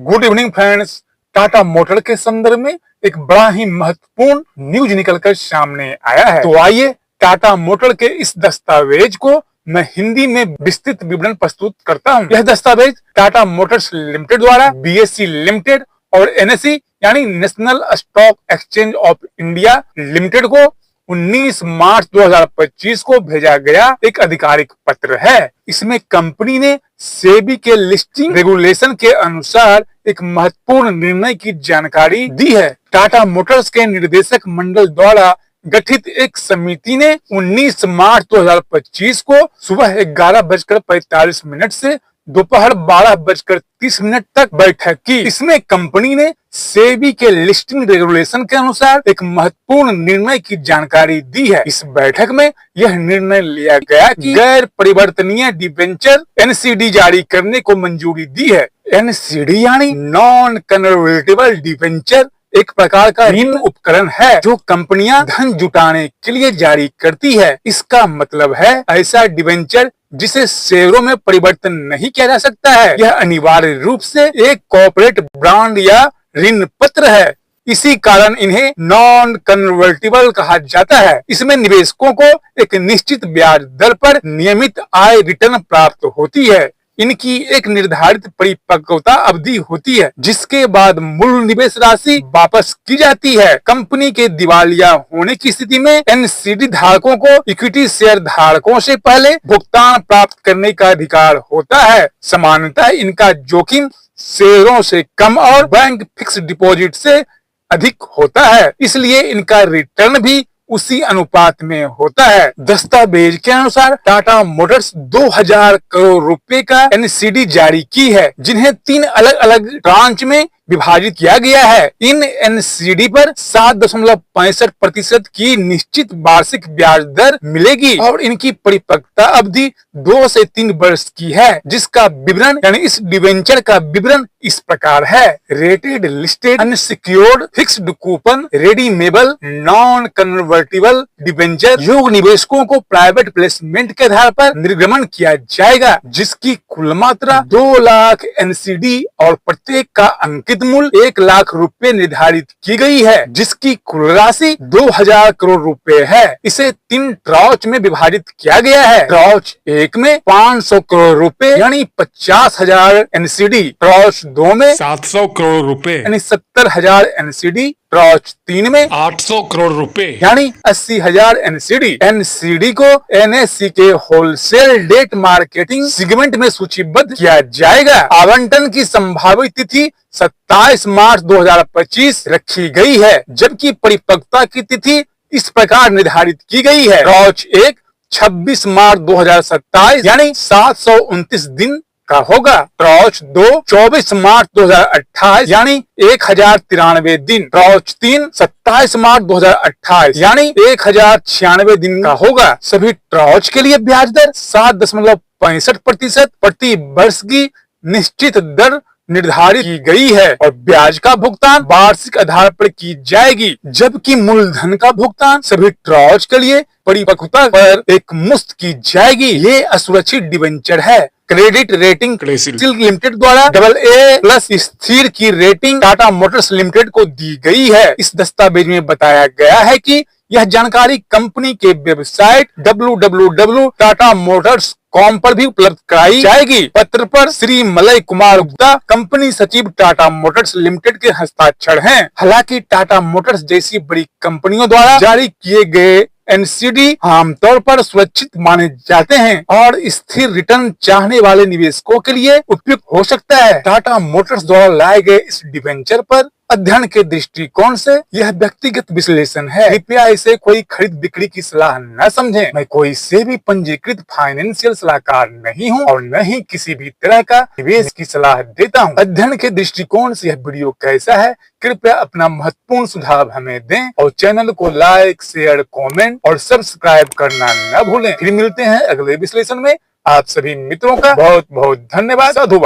Good evening friends. Tata motor के संदर्भ में एक बड़ा ही महत्वपूर्ण न्यूज निकलकर सामने आया है। तो आइए टाटा मोटर के इस दस्तावेज को मैं हिंदी में विस्तृत विवरण प्रस्तुत करता हूं। यह दस्तावेज टाटा मोटर्स लिमिटेड द्वारा बीएसई लिमिटेड और एनएसई यानी national stock exchange of India limited को 19 मार्च 2025 को भेजा गया एक आधिकारिक पत्र है। इसमें कंपनी ने सेबी के लिस्टिंग रेगुलेशन के अनुसार एक महत्वपूर्ण निर्णय की जानकारी दी है। टाटा मोटर्स के निदेशक मंडल द्वारा गठित एक समिति ने 19 मार्च 2025 को सुबह 11:45 से दोपहर 12:30 तक बैठक की। इसमें कंपनी ने सेबी के लिस्टिंग रेगुलेशन के अनुसार एक महत्वपूर्ण निर्णय की जानकारी दी है। इस बैठक में यह निर्णय लिया गया कि गैर परिवर्तनीय डिबेंचर एनसीडी जारी करने को मंजूरी दी है। एनसीडी यानी नॉन कन्वर्टिबल डिबेंचर एक प्रकार का ऋण उपकरण है जो कंपनियां धन जुटाने के लिए जारी करती है। इसका मतलब है ऐसा डिबेंचर जिसे शेयरों में परिवर्तन नहीं किया जा सकता है। यह अनिवार्य रूप से एक कॉर्पोरेट बॉन्ड या ऋण पत्र है। इसी कारण इन्हें नॉन कन्वर्टिबल कहा जाता है। इसमें निवेशकों को एक निश्चित ब्याज दर पर नियमित आय रिटर्न प्राप्त होती है। इनकी एक निर्धारित परिपक्वता अवधि होती है जिसके बाद मूल निवेश राशि वापस की जाती है। कंपनी के दिवालिया होने की स्थिति में एनसीडी धारकों को इक्विटी शेयर धारकों से पहले भुगतान प्राप्त करने का अधिकार होता है। सामान्यतः इनका जोखिम शेयरों से कम और बैंक फिक्स डिपॉजिट से अधिक होता है, इसलिए इनका रिटर्न भी उसी अनुपात में होता है। दस्तावेज के अनुसार टाटा मोटर्स 2000 करोड़ रुपए का एनसीडी जारी की है, जिन्हें 3 अलग अलग ट्रांच में विभाजित किया गया है। इन एनसीडी पर 7.65% की निश्चित वार्षिक ब्याज दर मिलेगी और इनकी परिपक्वता अवधि 2 से 3 वर्ष की है, जिसका विवरण यानी इस डिवेंचर का विवरण इस प्रकार है। Rated listed unsecured fixed coupon redeemable non convertible debenture योग निवेशकों को प्राइवेट प्लेसमेंट के आधार पर निर्गमन किया जाएगा, जिसकी कुल मात्रा 2 लाख एनसीडी और प्रत्येक का अंकित मूल्य 1 लाख रुपए निर्धारित की गई है, जिसकी कुल राशि 2000 करोड़ रुपए है। इसे 3 ट्रांच में विभाजित किया गया है। ट्रांच 1 में 500 करोड़ रुपए यानी 50,000 एनसीडी, ट्रांच 2 में 700 करोड़ रुपए यानी 70,000 एनसीडी, ट्रांच 3 में 800 करोड़ रुपए यानी 80,000 एनसीडी। एनसीडी को एनएससी के होलसेल डेट मार्केटिंग सेगमेंट में सूचीबद्ध किया जाएगा। आवंटन की संभावित तिथि 27 मार्च 2025 रखी गई है, जबकि परिपक्वता की तिथि इस प्रकार निर्धारित की गई है। ट्रांच 1 26 मार्च 2027 यानी 729 दिन का होगा। ट्रांच 2 24 मार्च 2028 यानी 1093 दिन। ट्रांच 3 27 मार्च 2028 यानी 1096 दिन का होगा। सभी ट्रांच के लिए ब्याज दर 7.65% प्रति वर्ष की निश्चित दर निर्धारित की गई है और ब्याज का भुगतान वार्षिक आधार पर की जाएगी, जबकि मूलधन का भुगतान सभी ट्रांच के लिए परिपक्वता पर एक मुश्त की जाएगी। ये असुरक्षित डिवेंचर है। क्रेडिट रेटिंग लिमिटेड द्वारा AA+ स्थिर की रेटिंग टाटा मोटर्स लिमिटेड को दी गई है। इस दस्तावेज में बताया गया है कि यह जानकारी कंपनी के वेबसाइट www.tatamotors.com पर भी उपलब्ध कराई जाएगी। पत्र पर श्री मलय कुमार गुप्ता कंपनी सचिव टाटा मोटर्स लिमिटेड के हस्ताक्षर हैं। हालांकि टाटा मोटर्स जैसी बड़ी कंपनियों द्वारा जारी किए गए एनसीडी आमतौर पर सुरक्षित माने जाते हैं और स्थिर रिटर्न चाहने वाले निवेशकों के लिए उपयुक्त हो सकता है। टाटा मोटर्स द्वारा लाए गए इस डिवेंचर पर अध्ययन के दृष्टिकोण से यह व्यक्तिगत विश्लेषण है। कृपया इसे कोई खरीद बिक्री की सलाह न समझें। मैं कोई से भी पंजीकृत फाइनेंशियल सलाहकार नहीं हूं और न ही किसी भी तरह का निवेश की सलाह देता हूं। अध्ययन के दृष्टिकोण से यह वीडियो कैसा है, कृपया अपना महत्वपूर्ण सुझाव हमें दें और चैनल को लाइक, शेयर, कमेंट और सब्सक्राइब करना न भूलें। फिर मिलते हैं अगले विश्लेषण में। आप सभी मित्रों का बहुत बहुत धन्यवाद। साधुवाद।